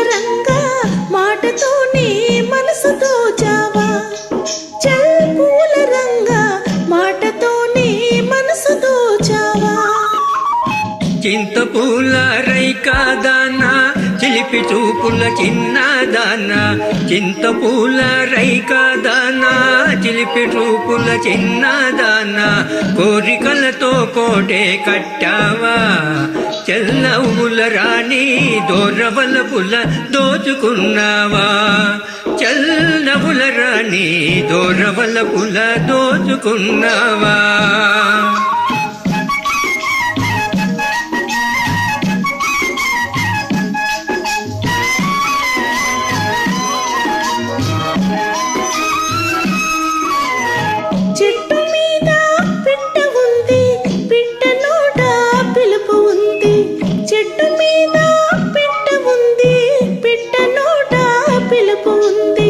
రంగా మాటతోనే మనసు దోచావా చల్ పూల రంగా మాటతోనే మనసు దోచావా చింతపూల రైకాదానా చిలిపి చూపుల చిన్నదానా చింతపూల రైకాదానా చిలిపి చూపుల చిన్నదానా కోరికలతో కోటే కట్టావా చల్లవుల రాణి దోరవలపుల దోచుకున్నావా చల్లవుల రాణి దోరవలపుల దోచుకున్నావా చెట్టు మీద పిట్ట ఉంది పిట్ట నోట పిలుపు ఉంది చెట్టు మీద పిట్ట ఉంది పిట్ట నోట పిలుపు ఉంది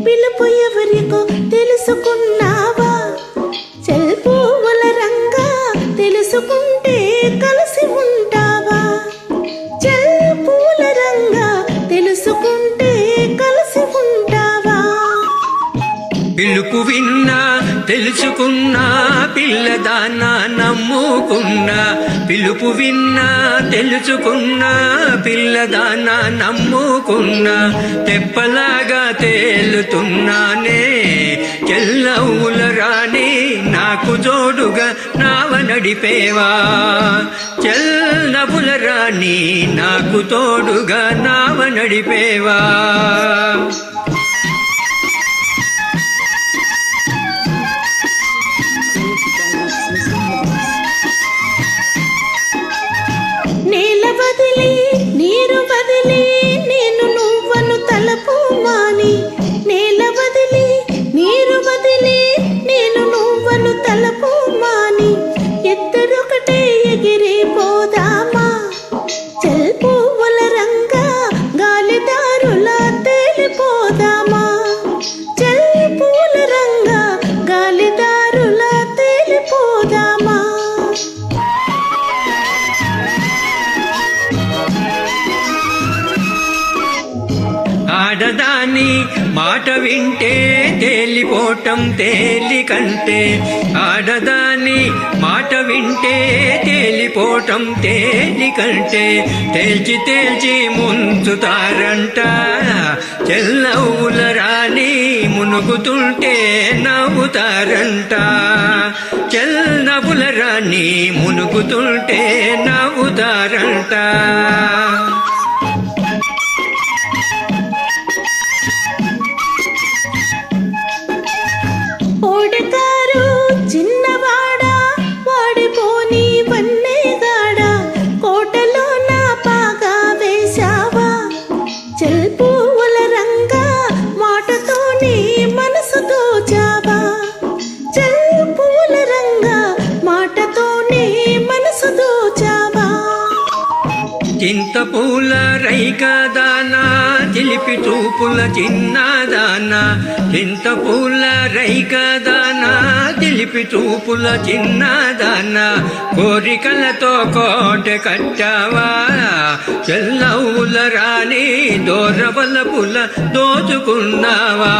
పిలుపు ఎవరికో తెలుసుకున్నావా చల్ పూల రంగా తెలుసుకుంటే కలిసి ఉంటావా చల్ పూల రంగా తెలుసుకుంటే కలిసి ఉంటావా పిలుపు విన్నా తెలుసుకున్నా పిల్లదానా నమ్ముకున్నా పిలుపు విన్నా తెలుసుకున్నా పిల్లదానా నమ్ముకున్నా తెప్పలాగా తేలుతున్నానే చెల్లవుల రాణి నాకు జోడుగా నావ నడిపేవా చెల్లవుల రాణి నాకు తోడుగా నావ నడిపేవా నేల బదిలి నీరు బదిలి నేను నువ్వను తలపు మాని నేల బదిలి నీరు బదిలి నేను నువ్వను తలపు మాని ఇద్దరొకటే ఎగిరిపోదామా చల్ పువ్వుల రంగా గాలిదారులా తేలిపోదామా చల్ పూల రంగా గాలిదారులా తేలిపోదామా ఆడదాని మాట వింటే తేలిపోవటం తేలికంటే ఆడదాని మాట వింటే తేలిపోవటం తేలికంటే తేల్చి తేల్చి ముంచుతారంట చెల్లవుల రాణి మునుగుతుంటే నవ్వుతారంట చెల్లవుల రాణి మునుగుతుంటే నవ్వుతారంట ఓడకారు చిన్నవాడా వాడిపోని వన్నేగాడా కోటలో నా పాగా వేశావా చల్ పూల రంగా మాటతోనే మనసు దోచావా చల్ పూల రంగా మాటతోనే మనసు దోచావా చింతపూల రైకాదానా చిలిపి చూపుల చిన్నదానా చింతపూల రైకాదానా చిలిపి చూపుల చిన్నదానా కోరికలతో కోట కట్టావా చెల్లవుల రాణి దోరవలపుల దోచుకున్నావా